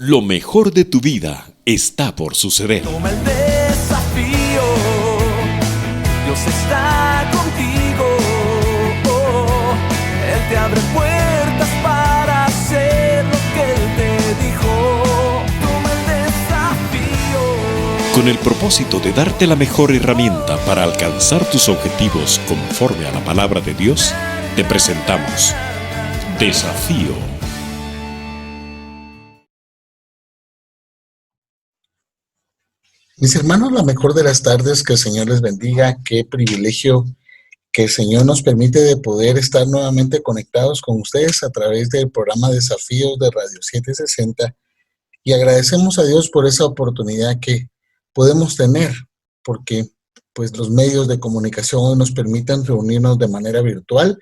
Lo mejor de tu vida está por suceder. Toma el desafío, Dios está contigo. Él te abre puertas para hacer lo que Él te dijo. Toma el desafío. Con el propósito de darte la mejor herramienta para alcanzar tus objetivos conforme a la palabra de Dios, te presentamos Desafío. Mis hermanos, la mejor de las tardes, que el Señor les bendiga. Qué privilegio que el Señor nos permite de poder estar nuevamente conectados con ustedes a través del programa Desafíos de Radio 760. Y agradecemos a Dios por esa oportunidad que podemos tener, porque pues los medios de comunicación hoy nos permiten reunirnos de manera virtual,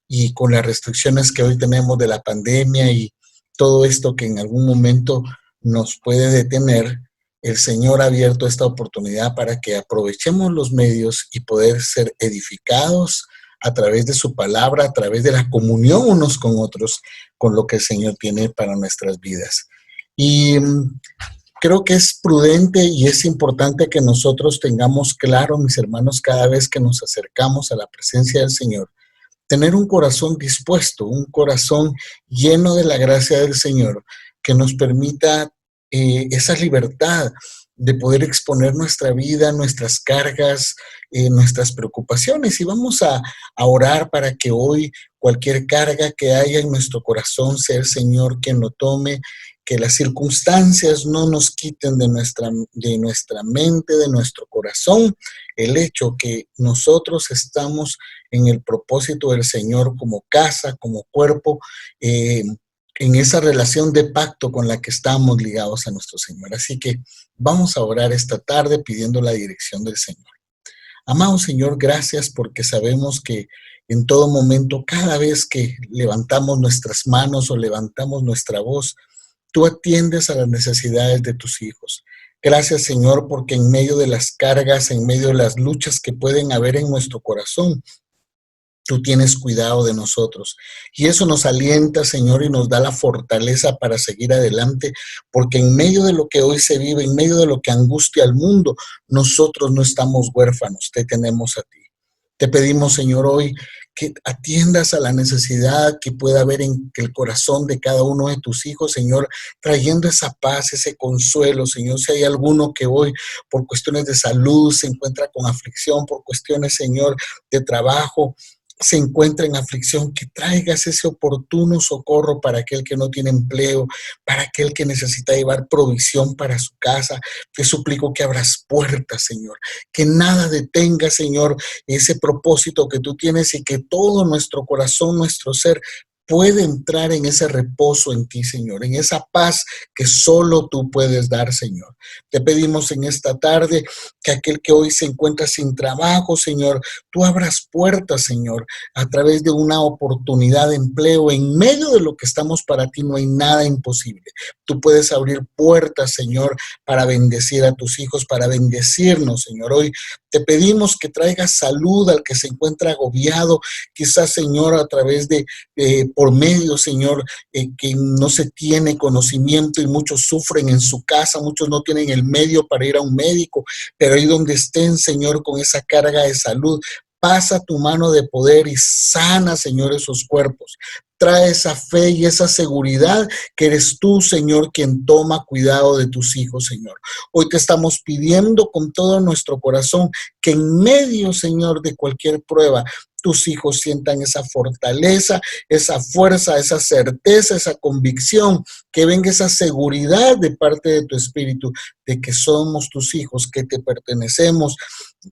y con las restricciones que hoy tenemos de la pandemia y todo esto que en algún momento nos puede detener, el Señor ha abierto esta oportunidad para que aprovechemos los medios y poder ser edificados a través de su palabra, a través de la comunión unos con otros, con lo que el Señor tiene para nuestras vidas. Y creo que es prudente y es importante que nosotros tengamos claro, mis hermanos, cada vez que nos acercamos a la presencia del Señor, tener un corazón dispuesto, un corazón lleno de la gracia del Señor, que nos permita esa libertad de poder exponer nuestra vida, nuestras cargas, nuestras preocupaciones. Y vamos a orar para que hoy cualquier carga que haya en nuestro corazón sea el Señor quien lo tome, que las circunstancias no nos quiten de nuestra mente, de nuestro corazón, el hecho que nosotros estamos en el propósito del Señor como casa, como cuerpo, en esa relación de pacto con la que estamos ligados a nuestro Señor. Así que vamos a orar esta tarde pidiendo la dirección del Señor. Amado Señor, gracias porque sabemos que en todo momento, cada vez que levantamos nuestras manos o levantamos nuestra voz, tú atiendes a las necesidades de tus hijos. Gracias, Señor, porque en medio de las cargas, en medio de las luchas que pueden haber en nuestro corazón, tú tienes cuidado de nosotros. Y eso nos alienta, Señor, y nos da la fortaleza para seguir adelante, porque en medio de lo que hoy se vive, en medio de lo que angustia al mundo, nosotros no estamos huérfanos, te tenemos a ti. Te pedimos, Señor, hoy que atiendas a la necesidad que pueda haber en el corazón de cada uno de tus hijos, Señor, trayendo esa paz, ese consuelo, Señor. Si hay alguno que hoy, por cuestiones de salud, se encuentra con aflicción, por cuestiones, Señor, de trabajo, se encuentra en aflicción, que traigas ese oportuno socorro para aquel que no tiene empleo, para aquel que necesita llevar provisión para su casa. Te suplico que abras puertas, Señor, que nada detenga, Señor, ese propósito que tú tienes, y que todo nuestro corazón, nuestro ser, puede entrar en ese reposo en ti, Señor, en esa paz que solo tú puedes dar, Señor. Te pedimos en esta tarde que aquel que hoy se encuentra sin trabajo, Señor, tú abras puertas, Señor, a través de una oportunidad de empleo. En medio de lo que estamos para ti no hay nada imposible. Tú puedes abrir puertas, Señor, para bendecir a tus hijos, para bendecirnos, Señor. Hoy te pedimos que traigas salud al que se encuentra agobiado, quizás, Señor, a través de por medio, Señor, que no se tiene conocimiento, y muchos sufren en su casa, muchos no tienen el medio para ir a un médico, pero ahí donde estén, Señor, con esa carga de salud, pasa tu mano de poder y sana, Señor, esos cuerpos. Trae esa fe y esa seguridad que eres tú, Señor, quien toma cuidado de tus hijos, Señor. Hoy te estamos pidiendo con todo nuestro corazón que en medio, Señor, de cualquier prueba, tus hijos sientan esa fortaleza, esa fuerza, esa certeza, esa convicción, que venga esa seguridad de parte de tu Espíritu, de que somos tus hijos, que te pertenecemos,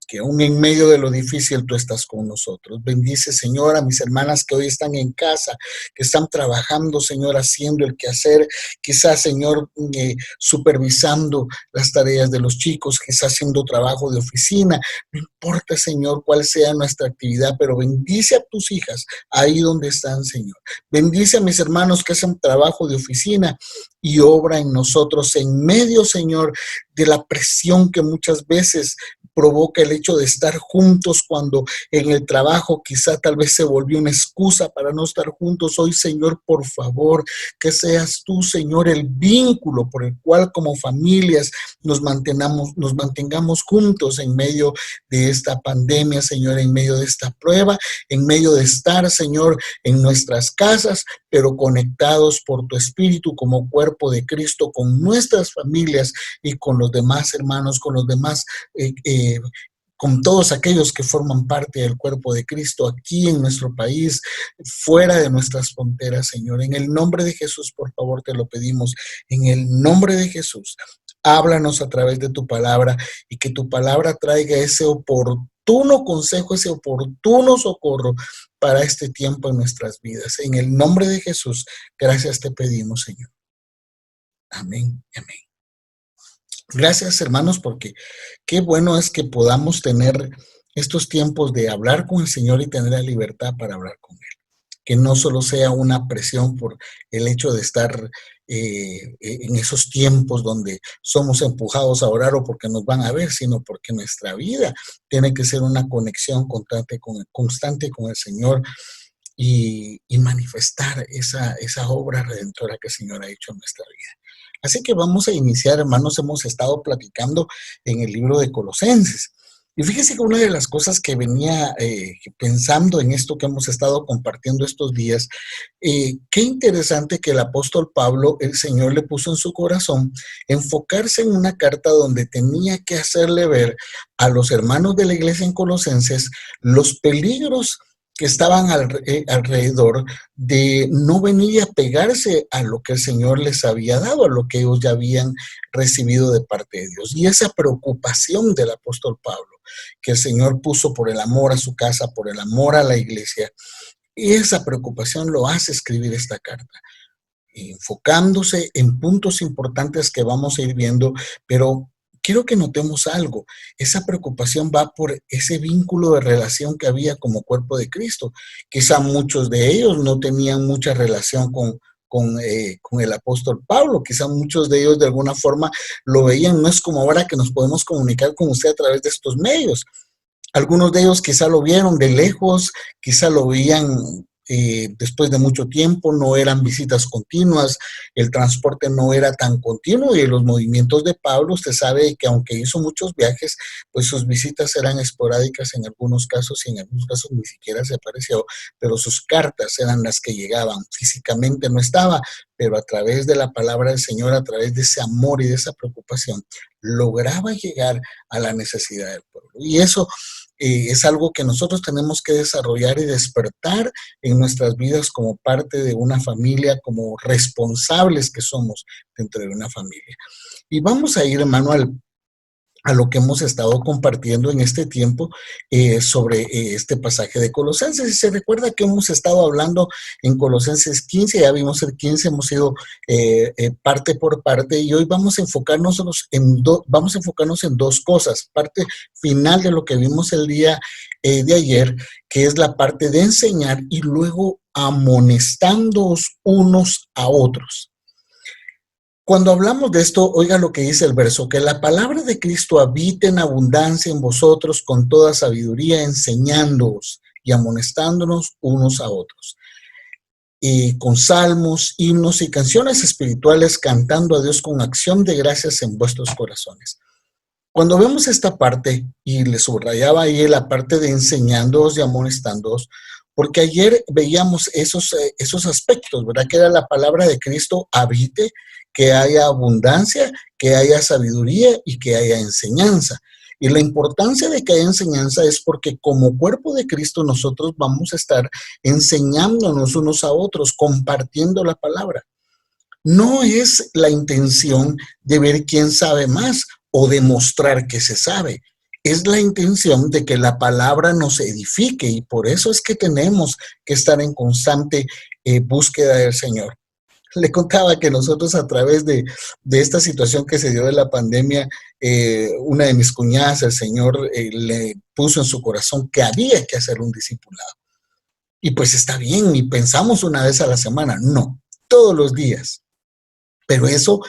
que aún en medio de lo difícil tú estás con nosotros. Bendice, Señor, a mis hermanas que hoy están en casa, que están trabajando, Señor, haciendo el quehacer, quizás, Señor, supervisando las tareas de los chicos, quizás haciendo trabajo de oficina. No importa, Señor, cuál sea nuestra actividad, pero bendice a tus hijas ahí donde están, Señor. Bendice a mis hermanos que hacen trabajo de oficina y obra en nosotros en medio, Señor, de la presión que muchas veces provoca toca el hecho de estar juntos cuando en el trabajo quizá tal vez se volvió una excusa para no estar juntos. Hoy, Señor, por favor, que seas tú, Señor, el vínculo por el cual como familias nos mantengamos juntos en medio de esta pandemia, Señor, en medio de esta prueba, en medio de estar, Señor, en nuestras casas, pero conectados por tu Espíritu como cuerpo de Cristo, con nuestras familias y con los demás hermanos, con los demás con todos aquellos que forman parte del cuerpo de Cristo aquí en nuestro país, fuera de nuestras fronteras, Señor. En el nombre de Jesús, por favor, te lo pedimos. En el nombre de Jesús, háblanos a través de tu palabra y que tu palabra traiga ese oportuno consejo, ese oportuno socorro para este tiempo en nuestras vidas. En el nombre de Jesús, gracias te pedimos, Señor. Amén, amén. Gracias, hermanos, porque qué bueno es que podamos tener estos tiempos de hablar con el Señor y tener la libertad para hablar con Él. Que no solo sea una presión por el hecho de estar en esos tiempos donde somos empujados a orar o porque nos van a ver, sino porque nuestra vida tiene que ser una conexión constante con el Señor y manifestar esa obra redentora que el Señor ha hecho en nuestra vida. Así que vamos a iniciar, hermanos. Hemos estado platicando en el libro de Colosenses. Y fíjese que una de las cosas que venía pensando en esto que hemos estado compartiendo estos días, qué interesante que el apóstol Pablo, el Señor le puso en su corazón enfocarse en una carta donde tenía que hacerle ver a los hermanos de la iglesia en Colosenses los peligros que estaban alrededor de no venir y apegarse a lo que el Señor les había dado, a lo que ellos ya habían recibido de parte de Dios. Y esa preocupación del apóstol Pablo, que el Señor puso por el amor a su casa, por el amor a la iglesia, y esa preocupación lo hace escribir esta carta, enfocándose en puntos importantes que vamos a ir viendo, pero quiero que notemos algo. Esa preocupación va por ese vínculo de relación que había como cuerpo de Cristo. Quizá muchos de ellos no tenían mucha relación con el apóstol Pablo. Quizá muchos de ellos de alguna forma lo veían. No es como ahora que nos podemos comunicar con usted a través de estos medios. Algunos de ellos quizá lo vieron de lejos, quizá lo veían después de mucho tiempo, no eran visitas continuas, el transporte no era tan continuo y los movimientos de Pablo, usted sabe que aunque hizo muchos viajes, pues sus visitas eran esporádicas en algunos casos y en algunos casos ni siquiera se apareció, pero sus cartas eran las que llegaban, físicamente no estaba, pero a través de la palabra del Señor, a través de ese amor y de esa preocupación, lograba llegar a la necesidad del pueblo. Y eso es algo que nosotros tenemos que desarrollar y despertar en nuestras vidas como parte de una familia, como responsables que somos dentro de una familia. Y vamos a ir, hermano, a lo que hemos estado compartiendo en este tiempo sobre este pasaje de Colosenses. Y se recuerda que hemos estado hablando en Colosenses 15, ya vimos el 15, hemos ido parte por parte, y hoy vamos a enfocarnos en dos cosas. Parte final de lo que vimos el día de ayer, que es la parte de enseñar, y luego amonestándoos unos a otros. Cuando hablamos de esto, oiga lo que dice el verso, que la palabra de Cristo habite en abundancia en vosotros con toda sabiduría, enseñándoos y amonestándonos unos a otros. Y con salmos, himnos y canciones espirituales, cantando a Dios con acción de gracias en vuestros corazones. Cuando vemos esta parte, y le subrayaba ahí la parte de enseñándoos y amonestándoos, porque ayer veíamos esos aspectos, ¿verdad? Que era la palabra de Cristo habite, que haya abundancia, que haya sabiduría y que haya enseñanza. Y la importancia de que haya enseñanza es porque como cuerpo de Cristo nosotros vamos a estar enseñándonos unos a otros, compartiendo la palabra. No es la intención de ver quién sabe más o demostrar que se sabe. Es la intención de que la palabra nos edifique, y por eso es que tenemos que estar en constante búsqueda del Señor. Le contaba que nosotros, a través de esta situación que se dio de la pandemia, una de mis cuñadas, el Señor le puso en su corazón que había que hacer un discipulado. Y pues está bien, y pensamos una vez a la semana, no, todos los días. Pero eso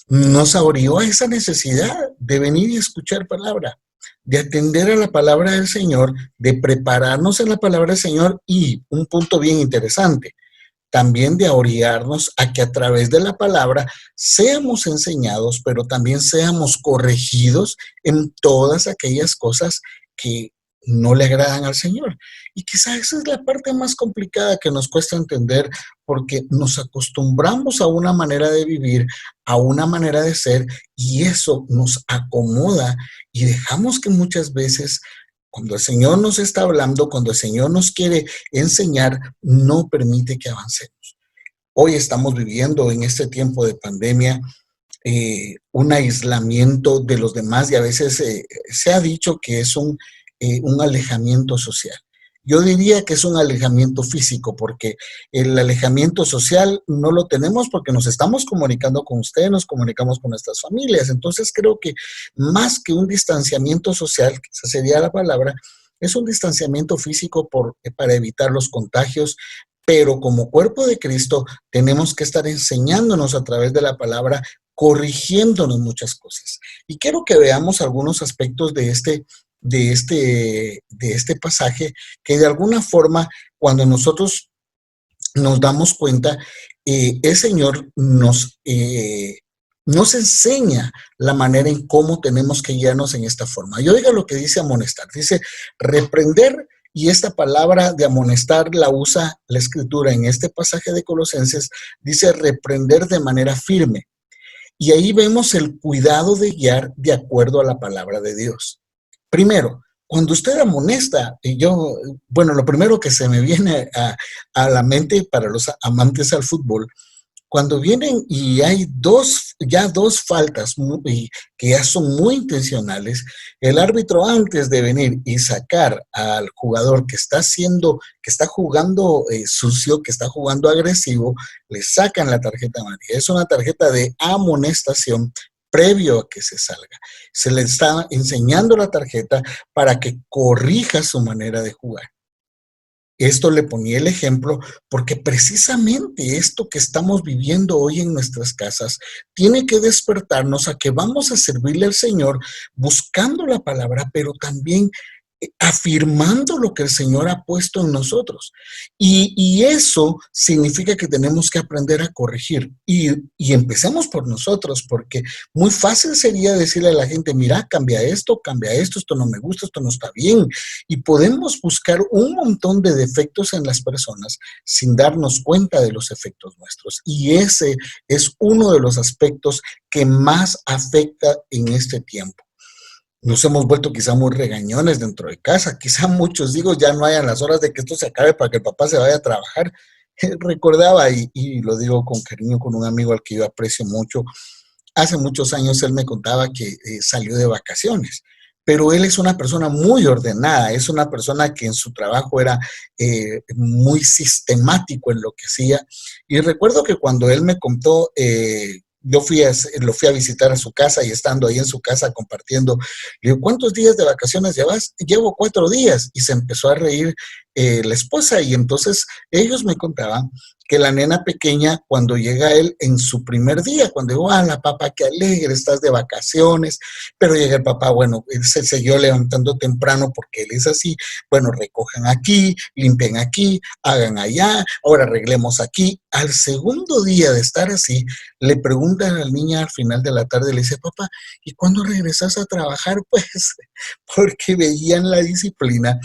nos abrió a esa necesidad de venir y escuchar palabra. de atender a la palabra del Señor, de prepararnos en la palabra del Señor y un punto bien interesante, también de orillarnos a que a través de la palabra seamos enseñados, pero también seamos corregidos en todas aquellas cosas que no le agradan al Señor. Y quizá esa es la parte más complicada que nos cuesta entender, porque nos acostumbramos a una manera de vivir, a una manera de ser, y eso nos acomoda y dejamos que muchas veces, cuando el Señor nos está hablando, cuando el Señor nos quiere enseñar, no permite que avancemos. Hoy estamos viviendo en este tiempo de pandemia un aislamiento de los demás y a veces se ha dicho que es un alejamiento social. Yo diría que es un alejamiento físico, porque el alejamiento social no lo tenemos porque nos estamos comunicando con ustedes, nos comunicamos con nuestras familias. Entonces creo que más que un distanciamiento social, que esa sería la palabra, es un distanciamiento físico para evitar los contagios, pero como cuerpo de Cristo tenemos que estar enseñándonos a través de la palabra, corrigiéndonos muchas cosas. Y quiero que veamos algunos aspectos de este pasaje, que de alguna forma, cuando nosotros nos damos cuenta, el Señor nos enseña la manera en cómo tenemos que guiarnos en esta forma. Y oiga lo que dice amonestar, dice reprender, y esta palabra de amonestar la usa la Escritura en este pasaje de Colosenses, dice reprender de manera firme. Y ahí vemos el cuidado de guiar de acuerdo a la palabra de Dios. Primero, cuando usted amonesta, lo primero que se me viene a la mente para los amantes al fútbol, cuando vienen y hay dos faltas que ya son muy intencionales, el árbitro antes de venir y sacar al jugador que está jugando sucio, que está jugando agresivo, le sacan la tarjeta amarilla. Es una tarjeta de amonestación previo a que se salga. Se le está enseñando la tarjeta para que corrija su manera de jugar. Esto le ponía el ejemplo porque precisamente esto que estamos viviendo hoy en nuestras casas tiene que despertarnos a que vamos a servirle al Señor buscando la palabra, pero también afirmando lo que el Señor ha puesto en nosotros. Y eso significa que tenemos que aprender a corregir. Y empecemos por nosotros, porque muy fácil sería decirle a la gente, mira, cambia esto, esto no me gusta, esto no está bien. Y podemos buscar un montón de defectos en las personas sin darnos cuenta de los efectos nuestros. Y ese es uno de los aspectos que más afecta en este tiempo. Nos hemos vuelto quizá muy regañones dentro de casa, quizá muchos ya no hayan las horas de que esto se acabe para que el papá se vaya a trabajar. Recordaba, y lo digo con cariño, con un amigo al que yo aprecio mucho, hace muchos años él me contaba que salió de vacaciones, pero él es una persona muy ordenada, es una persona que en su trabajo era muy sistemático en lo que hacía, y recuerdo que cuando él me contó, lo fui a visitar a su casa y estando ahí en su casa compartiendo, le digo, ¿cuántos días de vacaciones llevas? Llevo 4 días. Y se empezó a reír la esposa, y entonces ellos me contaban que la nena pequeña, cuando llega él en su primer día, cuando digo, la papá, qué alegre, estás de vacaciones, pero llega el papá, bueno, él se siguió levantando temprano porque él es así, bueno, recojan aquí, limpien aquí, hagan allá, ahora arreglemos aquí. Al segundo día de estar así, le preguntan a la niña al final de la tarde, le dice, papá, ¿y cuándo regresas a trabajar? Pues, porque veían la disciplina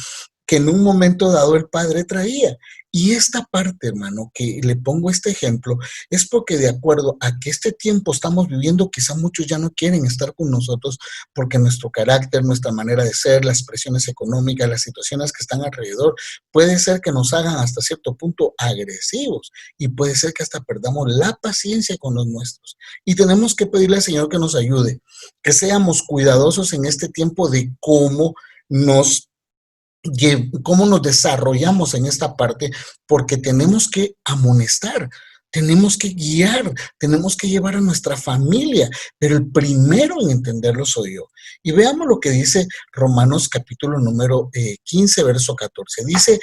que en un momento dado el padre traía. Y esta parte, hermano, que le pongo este ejemplo, es porque de acuerdo a que este tiempo estamos viviendo, quizá muchos ya no quieren estar con nosotros porque nuestro carácter, nuestra manera de ser, las presiones económicas, las situaciones que están alrededor, puede ser que nos hagan hasta cierto punto agresivos y puede ser que hasta perdamos la paciencia con los nuestros. Y tenemos que pedirle al Señor que nos ayude, que seamos cuidadosos en este tiempo de cómo nos desarrollamos en esta parte, porque tenemos que amonestar, tenemos que guiar, tenemos que llevar a nuestra familia, pero el primero en entenderlo soy yo. Y veamos lo que dice Romanos capítulo número 15, verso 14. Dice,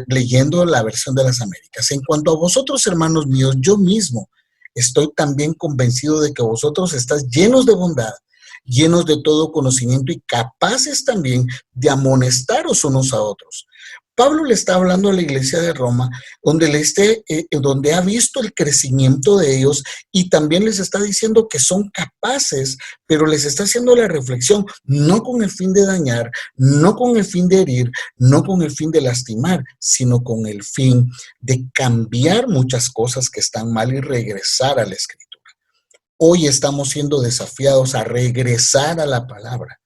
leyendo la versión de las Américas, en cuanto a vosotros, hermanos míos, yo mismo estoy también convencido de que vosotros estáis llenos de bondad llenos de todo conocimiento y capaces también de amonestaros unos a otros. Pablo le está hablando a la iglesia de Roma, donde ha visto el crecimiento de ellos y también les está diciendo que son capaces, pero les está haciendo la reflexión, no con el fin de dañar, no con el fin de herir, no con el fin de lastimar, sino con el fin de cambiar muchas cosas que están mal y regresar a la Escritura. Hoy estamos siendo desafiados a regresar a la palabra.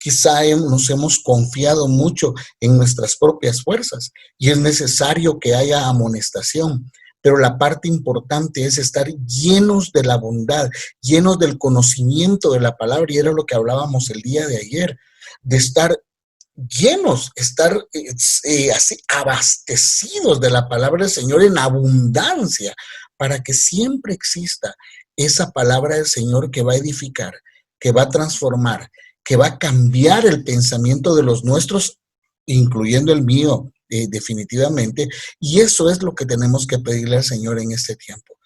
Quizá nos hemos confiado mucho en nuestras propias fuerzas y es necesario que haya amonestación, pero la parte importante es estar llenos de la bondad, llenos del conocimiento de la palabra, y era lo que hablábamos el día de ayer, de estar llenos, estar así abastecidos de la palabra del Señor en abundancia, para que siempre exista esa palabra del Señor que va a edificar, que va a transformar, que va a cambiar el pensamiento de los nuestros, incluyendo el mío, definitivamente. Y eso es lo que tenemos que pedirle al Señor en este tiempo.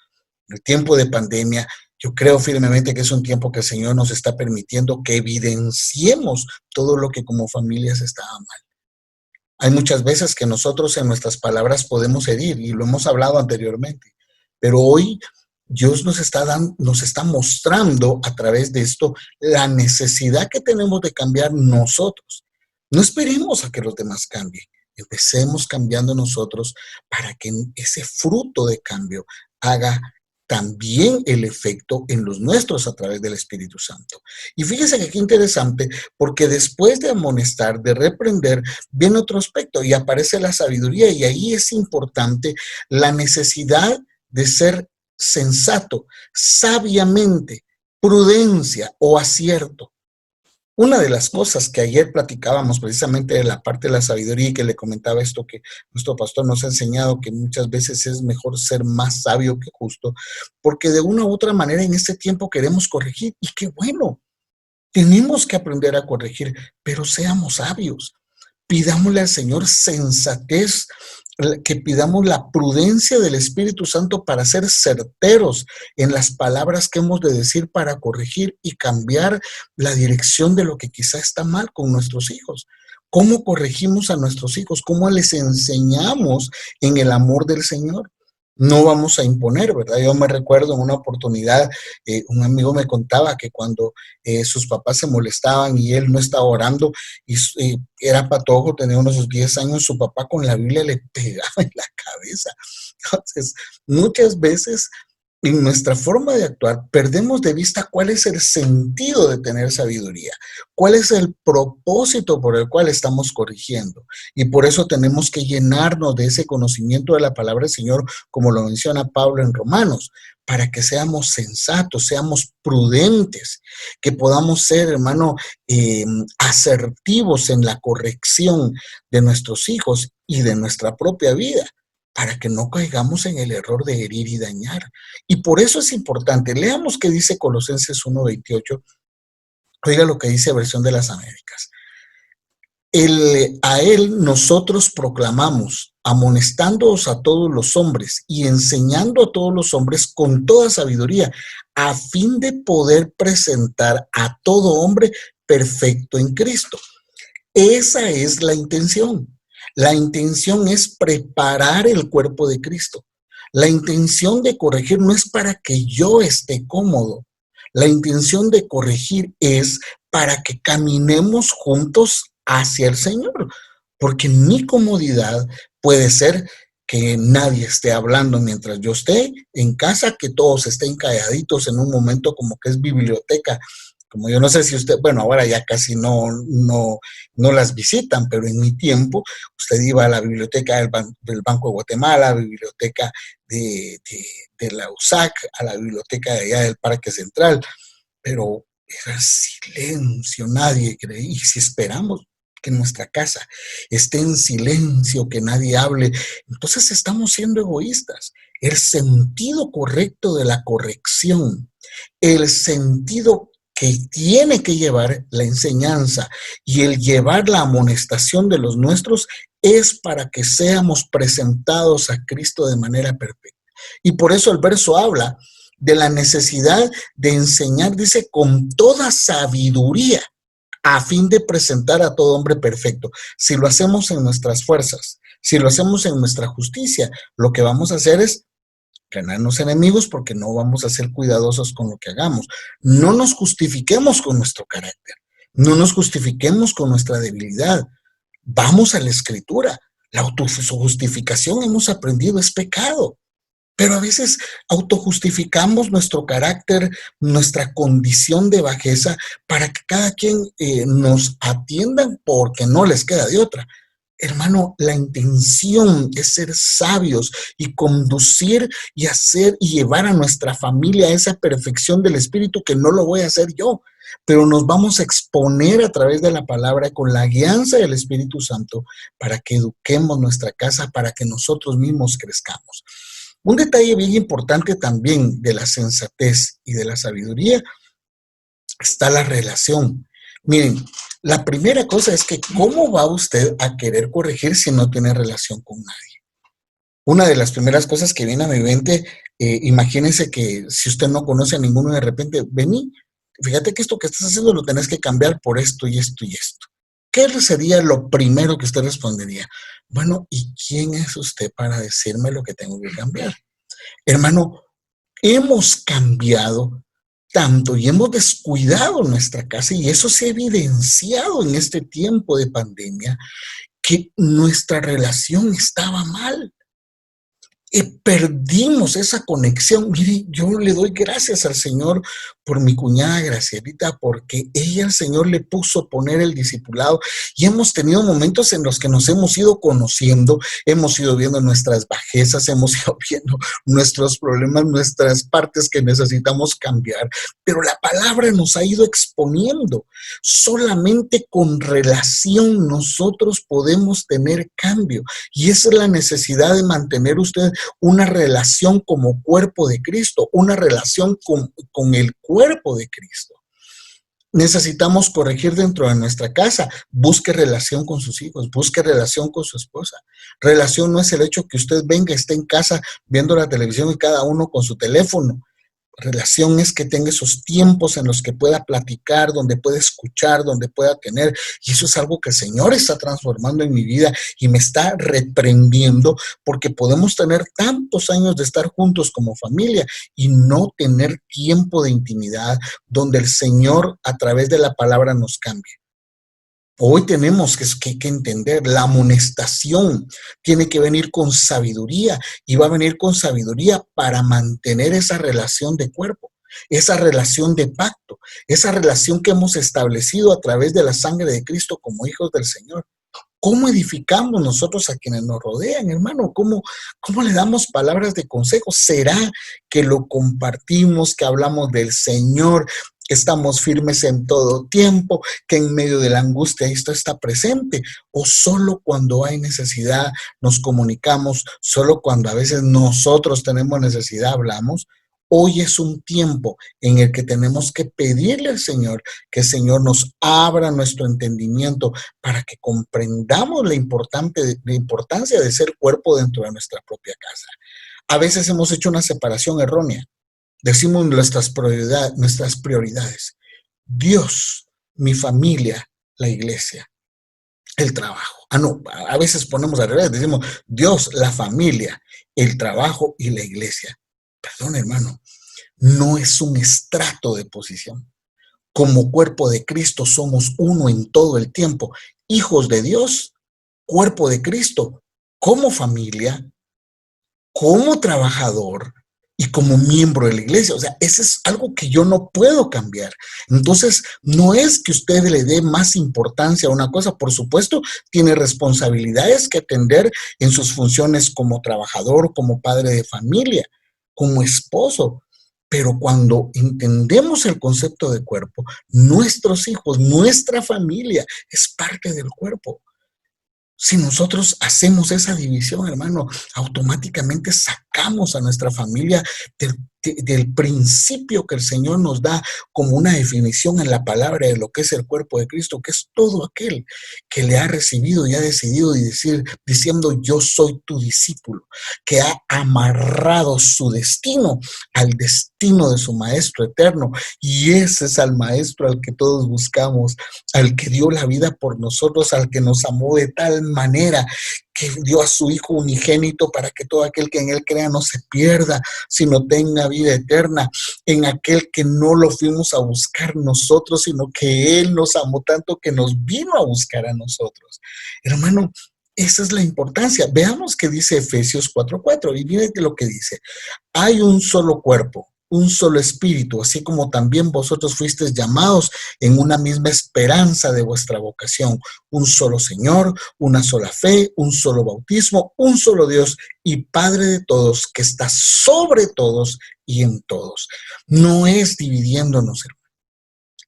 El tiempo de pandemia, yo creo firmemente que es un tiempo que el Señor nos está permitiendo que evidenciemos todo lo que como familias estaba mal. Hay muchas veces que nosotros en nuestras palabras podemos herir, y lo hemos hablado anteriormente, pero hoy Dios nos está mostrando a través de esto la necesidad que tenemos de cambiar nosotros. No esperemos a que los demás cambien. Empecemos cambiando nosotros para que ese fruto de cambio haga también el efecto en los nuestros a través del Espíritu Santo. Y fíjese que qué interesante, porque después de amonestar, de reprender, viene otro aspecto y aparece la sabiduría, y ahí es importante la necesidad de ser sensato, sabiamente, prudencia o acierto. Una de las cosas que ayer platicábamos precisamente de la parte de la sabiduría, y que le comentaba esto que nuestro pastor nos ha enseñado, que muchas veces es mejor ser más sabio que justo, porque de una u otra manera en este tiempo queremos corregir, y qué bueno, tenemos que aprender a corregir, pero seamos sabios. Pidámosle al Señor sensatez, que pidamos la prudencia del Espíritu Santo para ser certeros en las palabras que hemos de decir para corregir y cambiar la dirección de lo que quizá está mal con nuestros hijos. ¿Cómo corregimos a nuestros hijos? ¿Cómo les enseñamos en el amor del Señor? No vamos a imponer, ¿verdad? Yo me recuerdo en una oportunidad, un amigo me contaba que cuando sus papás se molestaban y él no estaba orando, y era patojo, tenía unos 10 años, su papá con la Biblia le pegaba en la cabeza. Entonces, muchas veces en nuestra forma de actuar perdemos de vista cuál es el sentido de tener sabiduría, cuál es el propósito por el cual estamos corrigiendo. Y por eso tenemos que llenarnos de ese conocimiento de la palabra del Señor, como lo menciona Pablo en Romanos, para que seamos sensatos, seamos prudentes, que podamos ser, hermano, asertivos en la corrección de nuestros hijos y de nuestra propia vida, para que no caigamos en el error de herir y dañar. Y por eso es importante. Leamos qué dice Colosenses 1:28. Oiga lo que dice Versión de las Américas. A él nosotros proclamamos, amonestándoos a todos los hombres y enseñando a todos los hombres con toda sabiduría, a fin de poder presentar a todo hombre perfecto en Cristo. Esa es la intención. La intención es preparar el cuerpo de Cristo. La intención de corregir no es para que yo esté cómodo. La intención de corregir es para que caminemos juntos hacia el Señor. Porque mi comodidad puede ser que nadie esté hablando mientras yo esté en casa, que todos estén calladitos en un momento como que es biblioteca. Como yo no sé si usted, bueno, ahora ya casi no las visitan, pero en mi tiempo usted iba a la biblioteca del Banco de Guatemala, a la biblioteca de la USAC, a la biblioteca de allá del Parque Central, pero era silencio, nadie creía. Y si esperamos que nuestra casa esté en silencio, que nadie hable, entonces estamos siendo egoístas. El sentido correcto de la corrección, el sentido que tiene que llevar la enseñanza y el llevar la amonestación de los nuestros es para que seamos presentados a Cristo de manera perfecta. Y por eso el verso habla de la necesidad de enseñar, dice, con toda sabiduría, a fin de presentar a todo hombre perfecto. Si lo hacemos en nuestras fuerzas, si lo hacemos en nuestra justicia, lo que vamos a hacer es ganarnos enemigos porque no vamos a ser cuidadosos con lo que hagamos. No nos justifiquemos con nuestro carácter, no nos justifiquemos con nuestra debilidad. Vamos a la Escritura. La autojustificación, hemos aprendido, es pecado. Pero a veces autojustificamos nuestro carácter, nuestra condición de bajeza, para que cada quien nos atienda porque no les queda de otra. Hermano, la intención es ser sabios y conducir y hacer y llevar a nuestra familia a esa perfección del Espíritu, que no lo voy a hacer yo, pero nos vamos a exponer a través de la palabra con la guianza del Espíritu Santo para que eduquemos nuestra casa, para que nosotros mismos crezcamos. Un detalle bien importante también de la sensatez y de la sabiduría está la relación. Miren, la primera cosa es que ¿cómo va usted a querer corregir si no tiene relación con nadie? Una de las primeras cosas que viene a mi mente, imagínense que si usted no conoce a ninguno y de repente, vení, fíjate que esto que estás haciendo lo tenés que cambiar por esto y esto y esto. ¿Qué sería lo primero que usted respondería? Bueno, ¿y quién es usted para decirme lo que tengo que cambiar? Hermano, hemos cambiado tanto y hemos descuidado nuestra casa, y eso se ha evidenciado en este tiempo de pandemia, que nuestra relación estaba mal. Perdimos esa conexión. Mire, yo le doy gracias al Señor por mi cuñada Gracielita, porque ella, el Señor, le puso poner el discipulado, y hemos tenido momentos en los que nos hemos ido conociendo, hemos ido viendo nuestras bajezas, hemos ido viendo nuestros problemas, nuestras partes que necesitamos cambiar, pero la palabra nos ha ido exponiendo. Solamente con relación nosotros podemos tener cambio, y esa es la necesidad de mantener usted una relación como cuerpo de Cristo, una relación con el cuerpo de Cristo. Necesitamos corregir dentro de nuestra casa. Busque relación con sus hijos, busque relación con su esposa. Relación no es el hecho que usted venga, esté en casa viendo la televisión y cada uno con su teléfono. Relación es que tenga esos tiempos en los que pueda platicar, donde pueda escuchar, donde pueda tener. Y eso es algo que el Señor está transformando en mi vida y me está reprendiendo, porque podemos tener tantos años de estar juntos como familia y no tener tiempo de intimidad donde el Señor a través de la palabra nos cambie. Hoy tenemos que entender, la amonestación tiene que venir con sabiduría, y va a venir con sabiduría para mantener esa relación de cuerpo, esa relación de pacto, esa relación que hemos establecido a través de la sangre de Cristo como hijos del Señor. ¿Cómo edificamos nosotros a quienes nos rodean, hermano? ¿Cómo le damos palabras de consejo? ¿Será que lo compartimos, que hablamos del Señor, que estamos firmes en todo tiempo, que en medio de la angustia esto está presente? ¿O solo cuando hay necesidad nos comunicamos, solo cuando a veces nosotros tenemos necesidad hablamos? Hoy es un tiempo en el que tenemos que pedirle al Señor que el Señor nos abra nuestro entendimiento para que comprendamos la importancia de ser cuerpo dentro de nuestra propia casa. A veces hemos hecho una separación errónea. Decimos nuestras prioridades. Dios, mi familia, la iglesia, el trabajo. No, a veces ponemos al revés. Decimos Dios, la familia, el trabajo y la iglesia. Perdón, hermano, no es un estrato de posición. Como cuerpo de Cristo somos uno en todo el tiempo. Hijos de Dios, cuerpo de Cristo, como familia, como trabajador y como miembro de la iglesia. O sea, eso es algo que yo no puedo cambiar. Entonces, no es que usted le dé más importancia a una cosa. Por supuesto, tiene responsabilidades que atender en sus funciones como trabajador, como padre de familia, como esposo. Pero cuando entendemos el concepto de cuerpo, nuestros hijos, nuestra familia es parte del cuerpo. Si nosotros hacemos esa división, hermano, automáticamente sacamos a nuestra familia del principio que el Señor nos da como una definición en la palabra de lo que es el cuerpo de Cristo, que es todo aquel que le ha recibido y ha decidido diciendo yo soy tu discípulo, que ha amarrado su destino al destino de su Maestro eterno, y ese es al Maestro al que todos buscamos, al que dio la vida por nosotros, al que nos amó de tal manera que dio a su Hijo unigénito para que todo aquel que en Él crea no se pierda, sino tenga vida eterna, en aquel que no lo fuimos a buscar nosotros, sino que Él nos amó tanto que nos vino a buscar a nosotros. Hermano, esa es la importancia. Veamos qué dice Efesios 4:4, y miren lo que dice: hay un solo cuerpo, un solo espíritu, así como también vosotros fuisteis llamados en una misma esperanza de vuestra vocación, un solo Señor, una sola fe, un solo bautismo, un solo Dios y Padre de todos, que está sobre todos y en todos. No es dividiéndonos, hermano.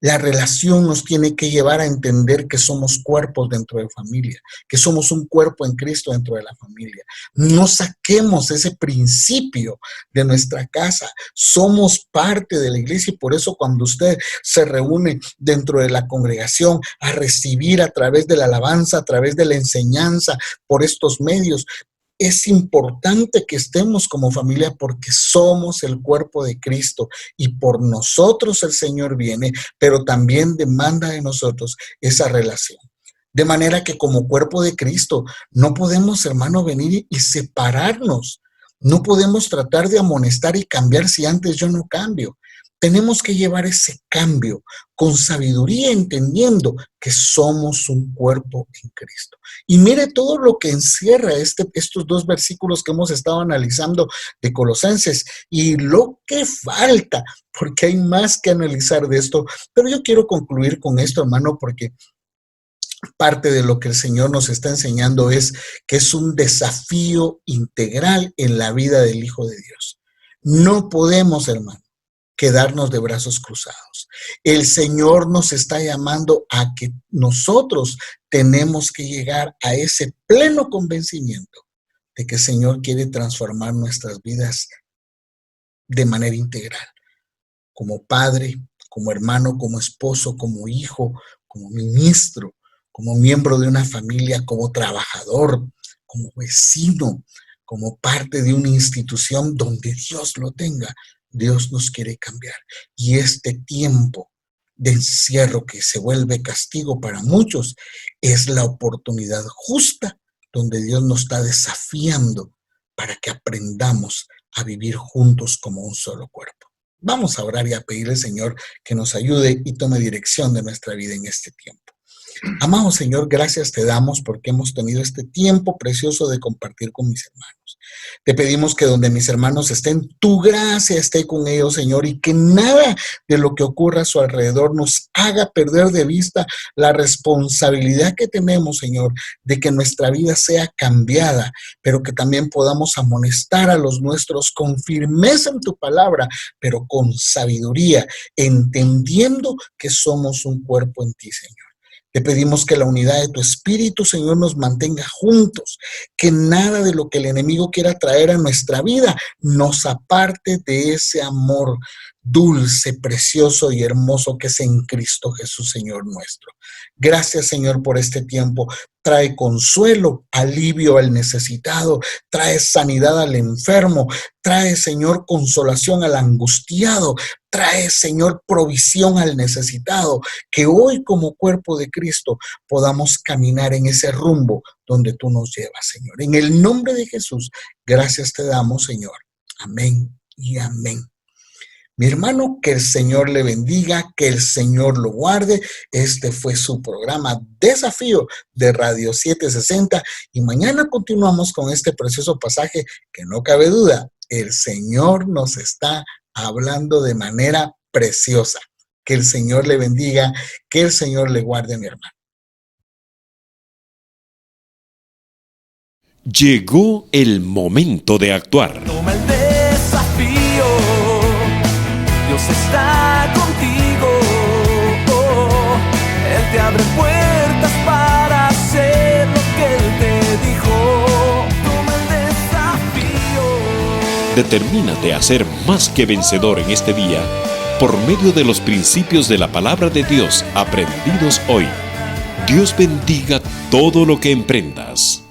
La relación nos tiene que llevar a entender que somos cuerpos dentro de familia, que somos un cuerpo en Cristo dentro de la familia. No saquemos ese principio de nuestra casa. Somos parte de la iglesia, y por eso cuando usted se reúne dentro de la congregación a recibir a través de la alabanza, a través de la enseñanza, por estos medios, es importante que estemos como familia porque somos el cuerpo de Cristo y por nosotros el Señor viene, pero también demanda de nosotros esa relación. De manera que como cuerpo de Cristo no podemos, hermano, venir y separarnos. No podemos tratar de amonestar y cambiar si antes yo no cambio. Tenemos que llevar ese cambio con sabiduría, entendiendo que somos un cuerpo en Cristo. Y mire todo lo que encierra estos dos versículos que hemos estado analizando de Colosenses y lo que falta, porque hay más que analizar de esto. Pero yo quiero concluir con esto, hermano, porque parte de lo que el Señor nos está enseñando es que es un desafío integral en la vida del Hijo de Dios. No podemos, hermano, quedarnos de brazos cruzados. El Señor nos está llamando a que nosotros tenemos que llegar a ese pleno convencimiento de que el Señor quiere transformar nuestras vidas de manera integral, como padre, como hermano, como esposo, como hijo, como ministro, como miembro de una familia, como trabajador, como vecino, como parte de una institución donde Dios lo tenga. Dios nos quiere cambiar. Y este tiempo de encierro que se vuelve castigo para muchos es la oportunidad justa donde Dios nos está desafiando para que aprendamos a vivir juntos como un solo cuerpo. Vamos a orar y a pedirle al Señor que nos ayude y tome dirección de nuestra vida en este tiempo. Amado Señor, gracias te damos porque hemos tenido este tiempo precioso de compartir con mis hermanos. Te pedimos que donde mis hermanos estén, tu gracia esté con ellos, Señor, y que nada de lo que ocurra a su alrededor nos haga perder de vista la responsabilidad que tenemos, Señor, de que nuestra vida sea cambiada, pero que también podamos amonestar a los nuestros con firmeza en tu palabra, pero con sabiduría, entendiendo que somos un cuerpo en ti, Señor. Te pedimos que la unidad de tu Espíritu, Señor, nos mantenga juntos, que nada de lo que el enemigo quiera traer a nuestra vida nos aparte de ese amor dulce, precioso y hermoso que es en Cristo Jesús, Señor nuestro. Gracias, Señor, por este tiempo. Trae consuelo, alivio al necesitado, trae sanidad al enfermo, trae, Señor, consolación al angustiado, trae, Señor, provisión al necesitado, que hoy como cuerpo de Cristo podamos caminar en ese rumbo donde tú nos llevas, Señor. En el nombre de Jesús, gracias te damos, Señor. Amén y amén. Mi hermano, que el Señor le bendiga, que el Señor lo guarde. Este fue su programa Desafío de Radio 760 y mañana continuamos con este precioso pasaje que no cabe duda, el Señor nos está hablando de manera preciosa. Que el Señor le bendiga, que el Señor le guarde, mi hermano. Llegó el momento de actuar. Toma el desafío, Dios está contigo, Él te abre puertas para hacer lo que Él te dijo. Toma el desafío. Determínate a ser más que vencedor en este día por medio de los principios de la palabra de Dios aprendidos hoy. Dios bendiga todo lo que emprendas.